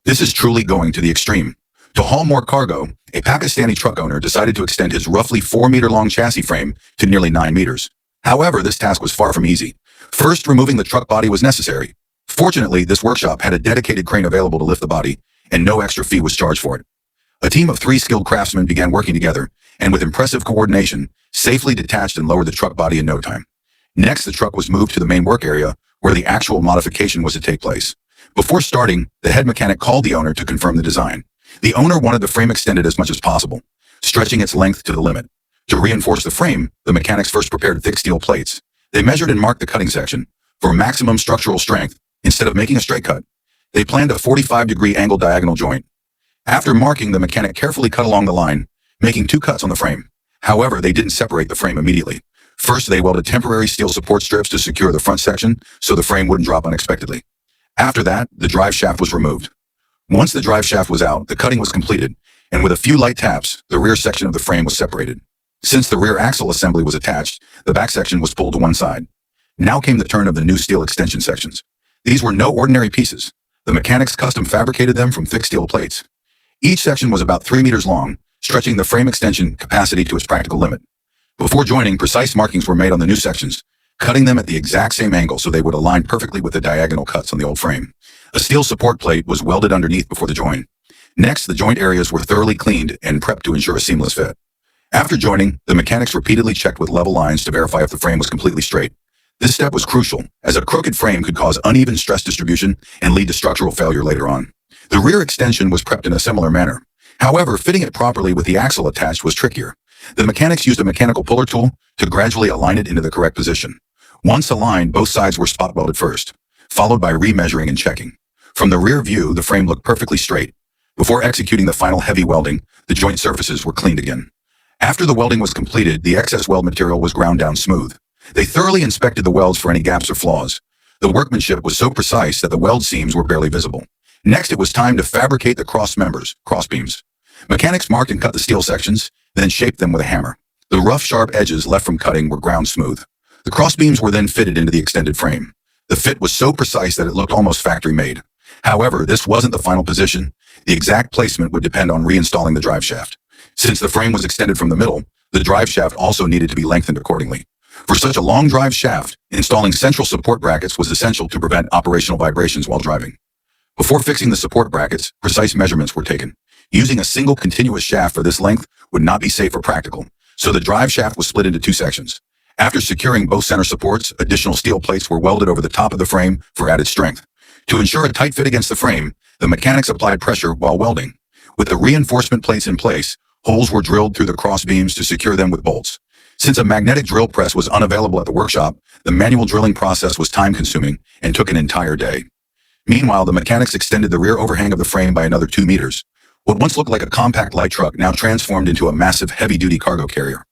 This is truly going to the extreme. To haul more cargo, a Pakistani truck owner decided to extend his roughly 4-meter-long chassis frame to nearly 9 meters. However, this task was far from easy. First, removing the truck body was necessary. Fortunately, this workshop had a dedicated crane available to lift the body, and no extra fee was charged for it. A team of 3 skilled craftsmen began working together, and with impressive coordination, safely detached and lowered the truck body in no time. Next, the truck was moved to the main work area, where the actual modification was to take place. Before starting, the head mechanic called the owner to confirm the design. The owner wanted the frame extended as much as possible, stretching its length to the limit. To reinforce the frame, the mechanics first prepared thick steel plates. They measured and marked the cutting section for maximum structural strength. Instead of making a straight cut, they planned a 45-degree angle diagonal joint. After marking, the mechanic carefully cut along the line, making 2 cuts on the frame. However, they didn't separate the frame immediately. First, they welded temporary steel support strips to secure the front section so the frame wouldn't drop unexpectedly. After that, the drive shaft was removed. Once the drive shaft was out, the cutting was completed, and with a few light taps, the rear section of the frame was separated. Since the rear axle assembly was attached, the back section was pulled to one side. Now came the turn of the new steel extension sections. These were no ordinary pieces. The mechanics custom fabricated them from thick steel plates. Each section was about 3 meters long, stretching the frame extension capacity to its practical limit. Before joining, precise markings were made on the new sections, cutting them at the exact same angle so they would align perfectly with the diagonal cuts on the old frame. A steel support plate was welded underneath before the join. Next, the joint areas were thoroughly cleaned and prepped to ensure a seamless fit. After joining, the mechanics repeatedly checked with level lines to verify if the frame was completely straight. This step was crucial, as a crooked frame could cause uneven stress distribution and lead to structural failure later on. The rear extension was prepped in a similar manner. However, fitting it properly with the axle attached was trickier. The mechanics used a mechanical puller tool to gradually align it into the correct position. Once aligned, both sides were spot welded first, followed by remeasuring and checking. From the rear view, the frame looked perfectly straight. Before executing the final heavy welding, the joint surfaces were cleaned again. After the welding was completed, the excess weld material was ground down smooth. They thoroughly inspected the welds for any gaps or flaws. The workmanship was so precise that the weld seams were barely visible. Next, it was time to fabricate the cross beams. Mechanics marked and cut the steel sections, then shaped them with a hammer. The rough, sharp edges left from cutting were ground smooth. The cross beams were then fitted into the extended frame. The fit was so precise that it looked almost factory-made. However, this wasn't the final position. The exact placement would depend on reinstalling the drive shaft. Since the frame was extended from the middle, the drive shaft also needed to be lengthened accordingly. For such a long drive shaft, installing central support brackets was essential to prevent operational vibrations while driving. Before fixing the support brackets, precise measurements were taken. Using a single continuous shaft for this length would not be safe or practical, so the drive shaft was split into 2 sections. After securing both center supports, additional steel plates were welded over the top of the frame for added strength. To ensure a tight fit against the frame, the mechanics applied pressure while welding. With the reinforcement plates in place, holes were drilled through the cross beams to secure them with bolts. Since a magnetic drill press was unavailable at the workshop, the manual drilling process was time-consuming and took an entire day. Meanwhile, the mechanics extended the rear overhang of the frame by another 2 meters. What once looked like a compact light truck now transformed into a massive heavy-duty cargo carrier.